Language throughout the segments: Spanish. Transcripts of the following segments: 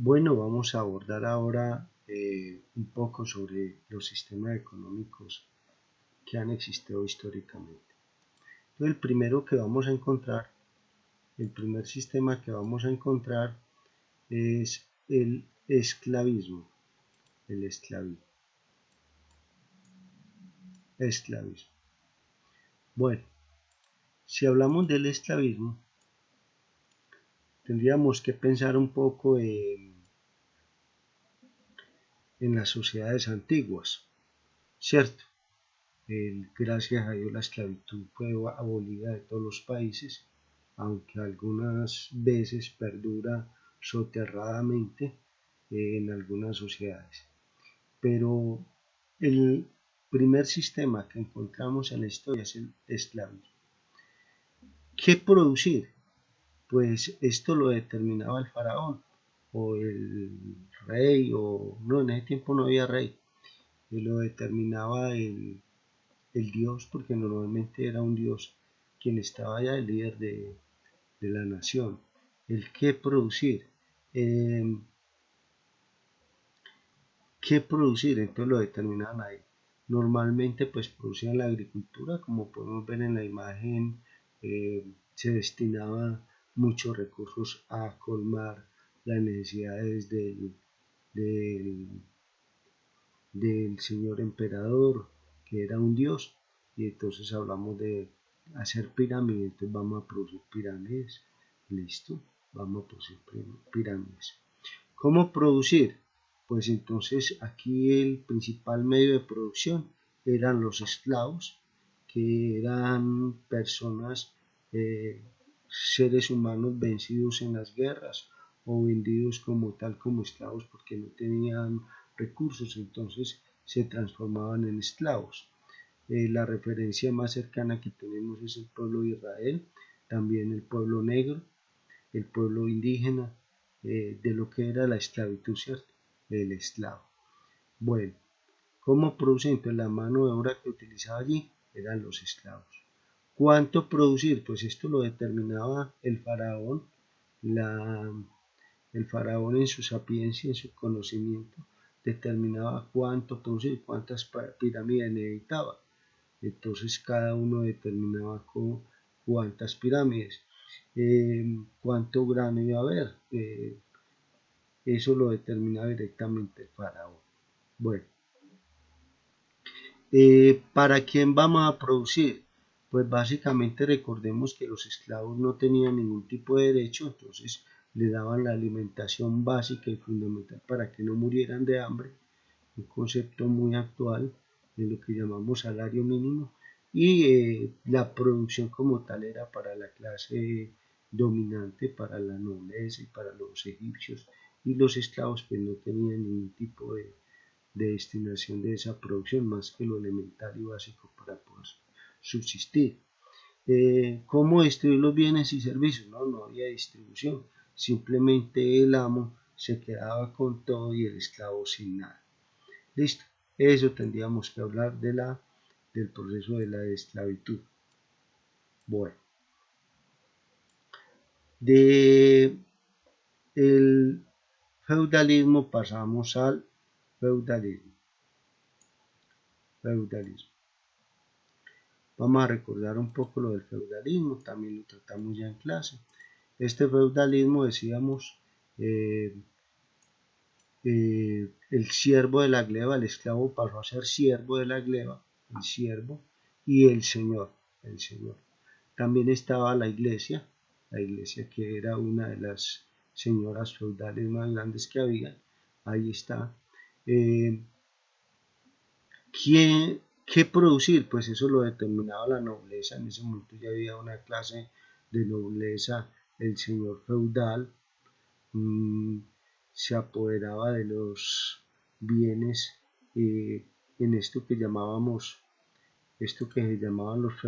Bueno, vamos a abordar ahora un poco sobre los sistemas económicos que han existido históricamente. Entonces, el primer sistema que vamos a encontrar es el esclavismo. El esclavismo. Bueno, si hablamos del esclavismo, tendríamos que pensar un poco en las sociedades antiguas, ¿cierto? Gracias a Dios la esclavitud fue abolida de todos los países, aunque algunas veces perdura soterradamente en algunas sociedades. Pero el primer sistema que encontramos en la historia es el esclavismo. ¿Qué producir? Pues esto lo determinaba el faraón o el rey, o no, en ese tiempo no había rey, lo determinaba el dios, porque normalmente era un dios quien estaba allá, el líder de la nación. El qué producir. Eh, ¿Qué producir? Entonces lo determinaban ahí. Normalmente pues producían la agricultura, como podemos ver en la imagen, se destinaba muchos recursos a colmar las necesidades del, del señor emperador, que era un dios, y entonces hablamos de hacer pirámides, entonces vamos a producir pirámides, listo, vamos a producir pirámides. ¿Cómo producir? Pues entonces aquí el principal medio de producción eran los esclavos, que eran personas, seres humanos vencidos en las guerras o vendidos como tal como esclavos porque no tenían recursos, entonces se transformaban en esclavos. La referencia más cercana que tenemos es el pueblo de Israel, también el pueblo negro, el pueblo indígena, de lo que era la esclavitud, ¿cierto? El esclavo. Bueno, ¿cómo producen? Entonces la mano de obra que utilizaba allí eran los esclavos. ¿Cuánto producir? Pues esto lo determinaba el faraón, el faraón en su sapiencia, en su conocimiento, determinaba cuánto producir, cuántas pirámides necesitaba. Entonces cada uno determinaba cuántas pirámides, cuánto grano iba a haber. Eso lo determinaba directamente el faraón. Bueno, ¿para quién vamos a producir? Pues básicamente recordemos que los esclavos no tenían ningún tipo de derecho, entonces le daban la alimentación básica y fundamental para que no murieran de hambre, un concepto muy actual de lo que llamamos salario mínimo, y la producción como tal era para la clase dominante, para la nobleza y para los egipcios, y los esclavos pues no tenían ningún tipo de destinación de esa producción más que lo elemental y básico para poder subsistir. ¿Cómo distribuir los bienes y servicios? No había distribución, simplemente el amo se quedaba con todo y el esclavo sin nada. Listo, eso tendríamos que hablar del proceso de la esclavitud. Bueno, de el feudalismo pasamos al feudalismo. Vamos a recordar un poco lo del feudalismo, también lo tratamos ya en clase. Este feudalismo, decíamos, el siervo de la gleba, el esclavo pasó a ser siervo de la gleba, el siervo, y el señor. También estaba la iglesia que era una de las señoras feudales más grandes que había, ahí está. ¿Qué producir? Pues eso lo determinaba la nobleza, en ese momento ya había una clase de nobleza, el señor feudal, mmm, se apoderaba de los bienes, en esto que se llamaban los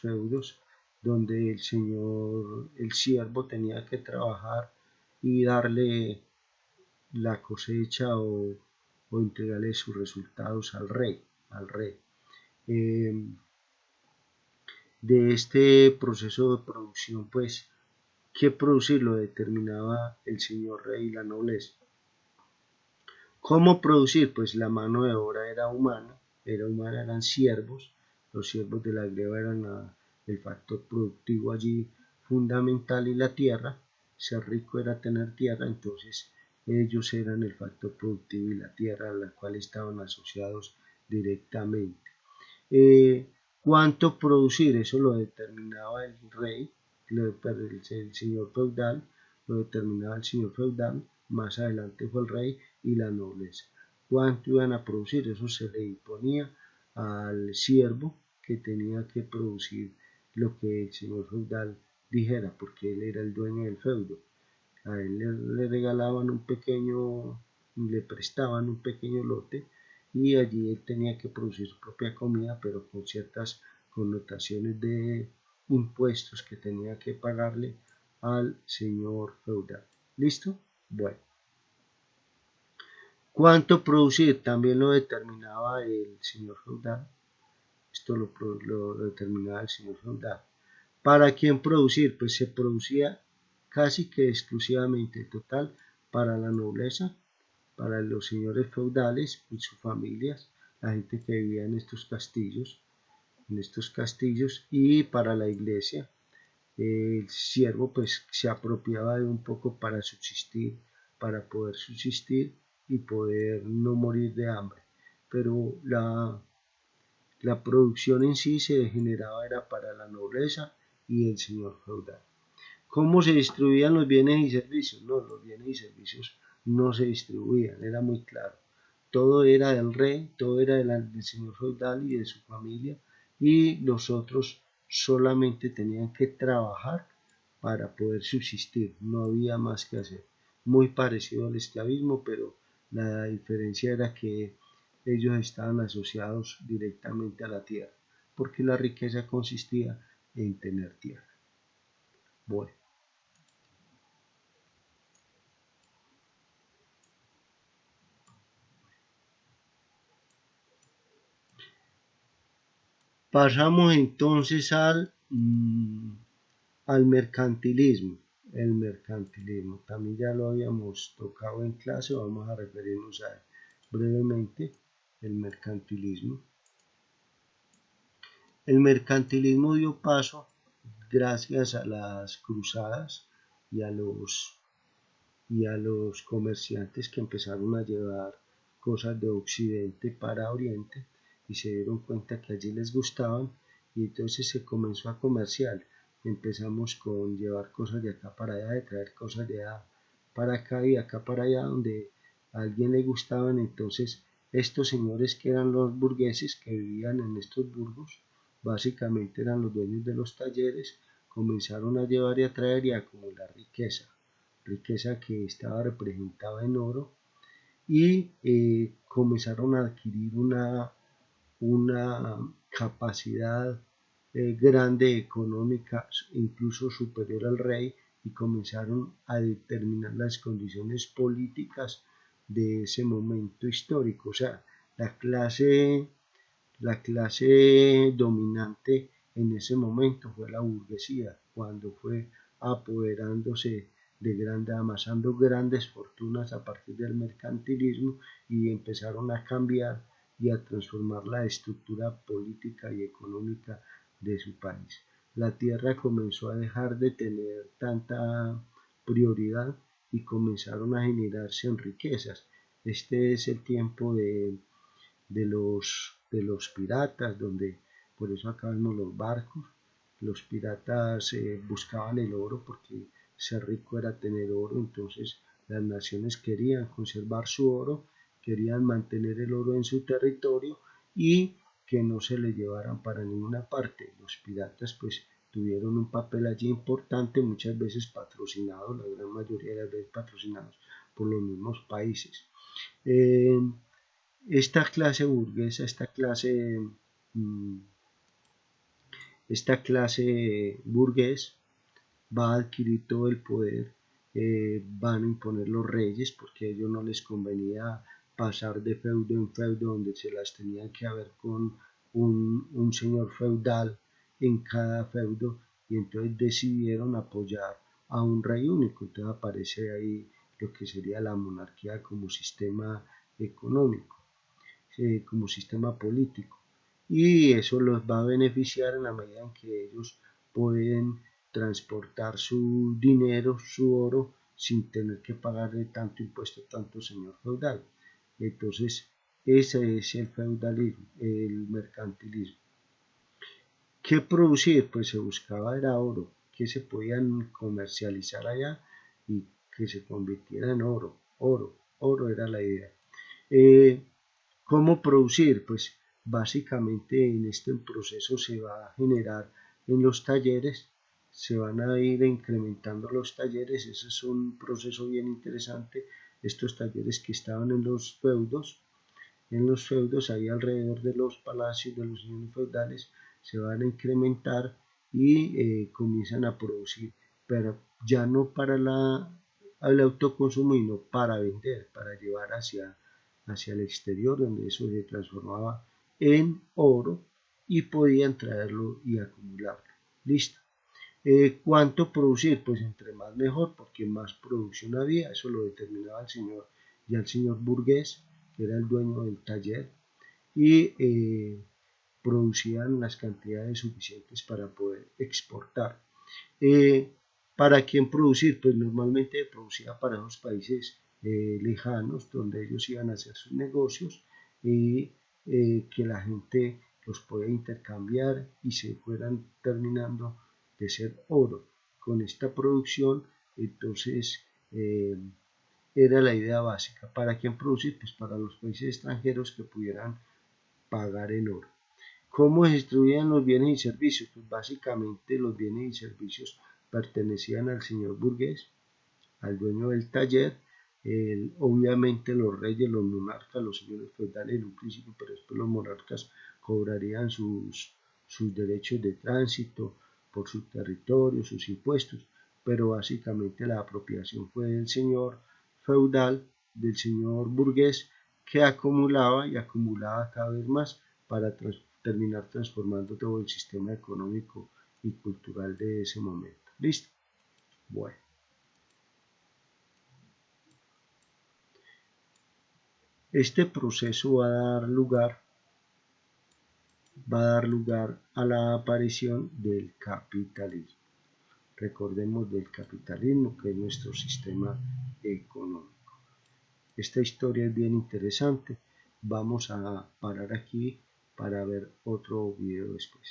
feudos, donde el siervo tenía que trabajar y darle la cosecha o entregarle sus resultados al rey. De este proceso de producción, pues, qué producir lo determinaba el señor rey y la nobleza. ¿Cómo producir? Pues la mano de obra era humana, eran siervos, los siervos de la greva eran el factor productivo allí fundamental y la tierra, ser rico era tener tierra, entonces ellos eran el factor productivo y la tierra a la cual estaban asociados directamente. ¿Cuánto producir? Eso lo determinaba el rey, el señor feudal, lo determinaba el señor feudal, más adelante fue el rey y la nobleza. ¿Cuánto iban a producir? Eso se le imponía al siervo que tenía que producir lo que el señor feudal dijera, porque él era el dueño del feudo. A él le regalaban un pequeño, le prestaban un pequeño lote y allí él tenía que producir su propia comida, pero con ciertas connotaciones de impuestos que tenía que pagarle al señor feudal. ¿Listo? Bueno. ¿Cuánto producir? También lo determinaba el señor feudal. Esto lo determinaba el señor feudal. ¿Para quién producir? Pues se producía casi que exclusivamente total para la nobleza, para los señores feudales y sus familias, la gente que vivía en estos castillos y para la iglesia. El siervo pues se apropiaba de un poco para subsistir, para poder subsistir y poder no morir de hambre. Pero la producción en sí se generaba era para la nobleza y el señor feudal. ¿Cómo se distribuían los bienes y servicios? No, los bienes y servicios no se distribuían, era muy claro. Todo era del rey, todo era del señor feudal y de su familia, y los otros solamente tenían que trabajar para poder subsistir, no había más que hacer. Muy parecido al esclavismo, pero la diferencia era que ellos estaban asociados directamente a la tierra, porque la riqueza consistía en tener tierra. Bueno. Pasamos entonces al mercantilismo. El mercantilismo, también ya lo habíamos tocado en clase, vamos a referirnos a él brevemente. El mercantilismo. El mercantilismo dio paso gracias a las cruzadas y a los comerciantes que empezaron a llevar cosas de Occidente para Oriente y se dieron cuenta que allí les gustaban y entonces se comenzó a comerciar. Empezamos con llevar cosas de acá para allá, de traer cosas de allá para acá y acá para allá donde a alguien le gustaban. Entonces estos señores que eran los burgueses que vivían en estos burgos, básicamente eran los dueños de los talleres, comenzaron a llevar y a traer y a acumular riqueza que estaba representada en oro y comenzaron a adquirir una capacidad grande económica, incluso superior al rey, y comenzaron a determinar las condiciones políticas de ese momento histórico. O sea, la clase dominante en ese momento fue la burguesía, cuando fue apoderándose amasando grandes fortunas a partir del mercantilismo y empezaron a cambiar y a transformar la estructura política y económica de su país. La tierra comenzó a dejar de tener tanta prioridad y comenzaron a generarse en riquezas. Este es el tiempo de los piratas, donde por eso acá vemos los barcos. Los piratas buscaban el oro porque ser rico era tener oro, entonces las naciones querían conservar su oro, querían mantener el oro en su territorio y que no se le llevaran para ninguna parte. Los piratas pues tuvieron un papel allí importante, muchas veces patrocinados, la gran mayoría de las veces patrocinados por los mismos países. Esta clase burguesa, esta clase burgués va a adquirir todo el poder, van a imponer los reyes porque a ellos no les convenía pasar de feudo en feudo donde se las tenían que haber con un señor feudal en cada feudo y entonces decidieron apoyar a un rey único. Entonces aparece ahí lo que sería la monarquía como sistema económico, como sistema político. Y eso los va a beneficiar en la medida en que ellos pueden transportar su dinero, su oro, sin tener que pagarle tanto impuesto, tanto señor feudal. Entonces, ese es el feudalismo, el mercantilismo. ¿Qué producir? Pues se buscaba era oro, que se podían comercializar allá y que se convirtiera en oro. Oro era la idea. ¿Cómo producir? Pues básicamente en este proceso se va a generar en los talleres, se van a ir incrementando los talleres, ese es un proceso bien interesante, estos talleres que estaban en los feudos ahí alrededor de los palacios de los señores feudales, se van a incrementar y comienzan a producir, pero ya no para el autoconsumo, sino para vender, para llevar hacia el exterior, donde eso se transformaba en oro y podían traerlo y acumularlo. Listo. ¿Cuánto producir? Pues entre más mejor, porque más producción había, eso lo determinaba el señor, ya el señor burgués, que era el dueño del taller, y producían las cantidades suficientes para poder exportar. ¿Para quién producir? Pues normalmente producía para los países lejanos, donde ellos iban a hacer sus negocios y que la gente los podía intercambiar y se fueran terminando de ser oro. Con esta producción, entonces, era la idea básica. ¿Para quién producir? Pues para los países extranjeros que pudieran pagar en oro. ¿Cómo se distribuían los bienes y servicios? Pues básicamente los bienes y servicios pertenecían al señor burgués, al dueño del taller, obviamente los reyes, los monarcas, los señores feudales en un principio, pero después los monarcas cobrarían sus derechos de tránsito por su territorio, sus impuestos, pero básicamente la apropiación fue del señor feudal, del señor burgués, que acumulaba y acumulaba cada vez más para terminar transformando todo el sistema económico y cultural de ese momento. ¿Listo? Bueno. Este proceso va a dar lugar a la aparición del capitalismo. Recordemos del capitalismo, que es nuestro sistema económico. Esta historia es bien interesante. Vamos a parar aquí para ver otro video después.